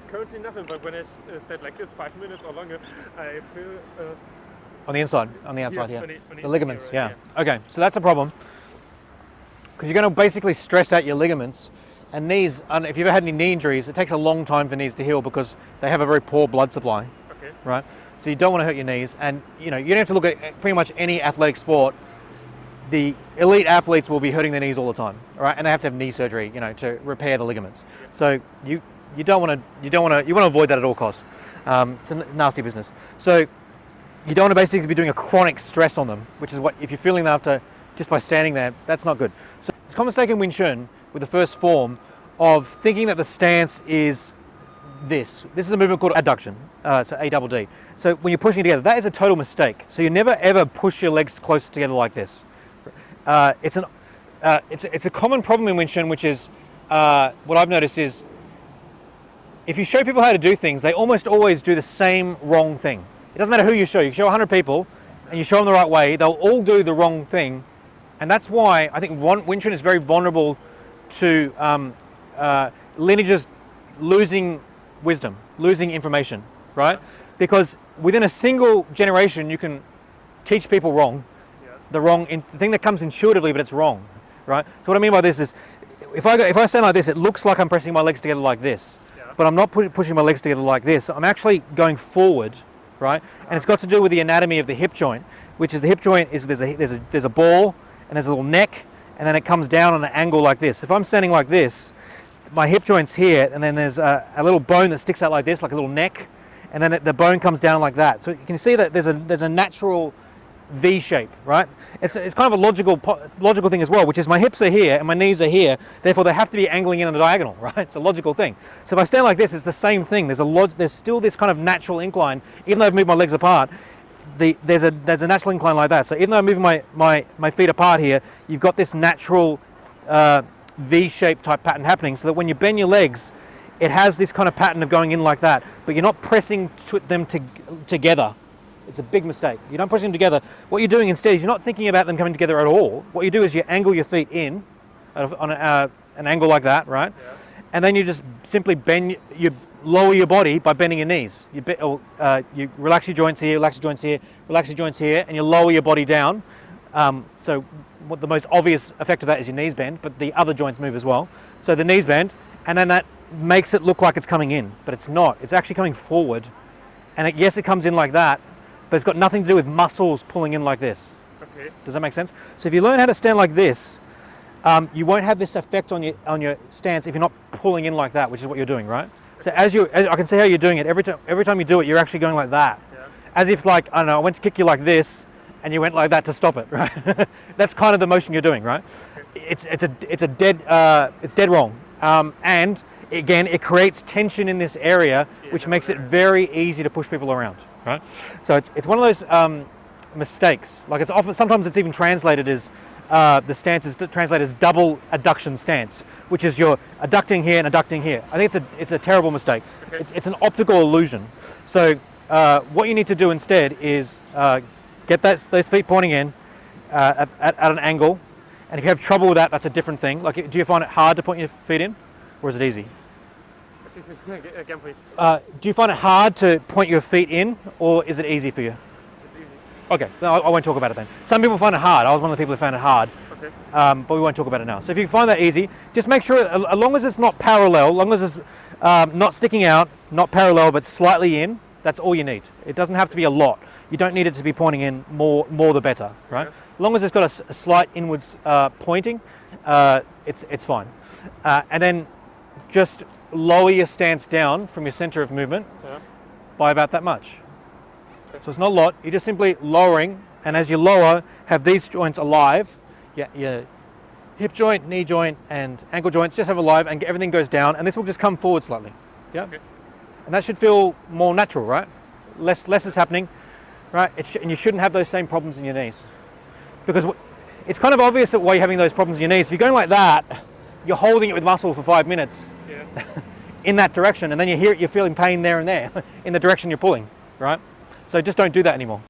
Currently nothing, but when I stand like this 5 minutes or longer, I feel... on the inside, on the outside, yes, yeah. on the The ligaments, right, yeah. Okay, so that's a problem. Because you're going to basically stress out your ligaments. And knees, and if you've ever had any knee injuries, it takes a long time for knees to heal because they have a very poor blood supply. Okay. Right? So you don't want to hurt your knees. And you don't have to look at pretty much any athletic sport. The elite athletes will be hurting their knees all the time, all right? And they have to have knee surgery, to repair the ligaments. Yeah. So you want to avoid that at all costs. It's a nasty business. So you don't want to basically be doing a chronic stress on them, which is what, if you're feeling that after just by standing there, that's not good. So it's a common mistake in Wing Chun with the first form of thinking that the stance is this. This is a movement called adduction, so A-double-D. So when you're pushing together, that is a total mistake. So you never ever push your legs close together like this. It's a common problem in Wing Chun, which is what I've noticed is if you show people how to do things, they almost always do the same wrong thing. It doesn't matter who you show. You can show 100 people and you show them the right way, they'll all do the wrong thing. And that's why I think Wing Chun is very vulnerable to lineages losing wisdom, losing information, right? Because within a single generation, you can teach people wrong, the thing that comes intuitively, but it's wrong, right? So what I mean by this is, if I stand like this, it looks like I'm pressing my legs together like this, but I'm not pushing my legs together like this. I'm actually going forward, right? And it's got to do with the anatomy of the hip joint, which is the hip joint is there's a ball and there's a little neck, and then it comes down on an angle like this. If I'm standing like this, my hip joint's here, and then there's a little bone that sticks out like this, like a little neck, and then the bone comes down like that. So you can see that there's a natural V shape, right? It's kind of a logical thing as well, which is my hips are here and my knees are here, therefore they have to be angling in on a diagonal, right? It's a logical thing. So if I stand like this, it's the same thing. There's still this kind of natural incline, even though I've moved my legs apart. There's a natural incline like that. So even though I'm moving my feet apart here, you've got this natural V-shaped type pattern happening, so that when you bend your legs, it has this kind of pattern of going in like that, but you're not pressing them together. It's a big mistake. You don't push them together. What you're doing instead is you're not thinking about them coming together at all. What you do is you angle your feet in on an angle like that, right? Yeah. And then you just simply lower your body by bending your knees. You relax your joints here, relax your joints here, relax your joints here, and you lower your body down. So what the most obvious effect of that is your knees bend, but the other joints move as well. So the knees bend, and then that makes it look like it's coming in, but it's not. It's actually coming forward. And yes, it comes in like that, but it's got nothing to do with muscles pulling in like this. Okay. Does that make sense? So if you learn how to stand like this, you won't have this effect on your stance if you're not pulling in like that, which is what you're doing, right? So as I can see how you're doing it. Every time you do it, you're actually going like that. Yeah. As if I don't know, I went to kick you like this, and you went like that to stop it, right? That's kind of the motion you're doing, right? It's dead wrong. And again, it creates tension in this area, which makes it very easy to push people around, right? So it's one of those mistakes. Like sometimes it's even translated as the stance is translated as double adduction stance, which is you're adducting here and adducting here. I think it's a terrible mistake. Okay. It's an optical illusion. So what you need to do instead is get those feet pointing in at an angle. And if you have trouble with that, that's a different thing. Like, do you find it hard to point your feet in, or is it easy? Excuse me, again, please. Do you find it hard to point your feet in, or is it easy for you? It's easy. Okay, I won't talk about it then. Some people find it hard. I was one of the people who found it hard. Okay. But we won't talk about it now. So if you find that easy, just make sure, as long as it's not parallel, as long as it's not sticking out, not parallel, but slightly in, that's all you need. It doesn't have to be a lot. You don't need it to be pointing in more the better, right? Okay. As long as it's got a slight inwards pointing, it's fine. And then just lower your stance down from your center of movement by about that much. So it's not a lot. You're just simply lowering, and as you lower, have these joints alive. Your hip joint, knee joint, and ankle joints just have alive, and everything goes down, and this will just come forward slightly. Yeah. Okay. And that should feel more natural, right? Less is happening, right? And you shouldn't have those same problems in your knees. Because it's kind of obvious that why you're having those problems in your knees. If you're going like that, you're holding it with muscle for 5 minutes in that direction, and then you're feeling pain there and there in the direction you're pulling, right? So just don't do that anymore.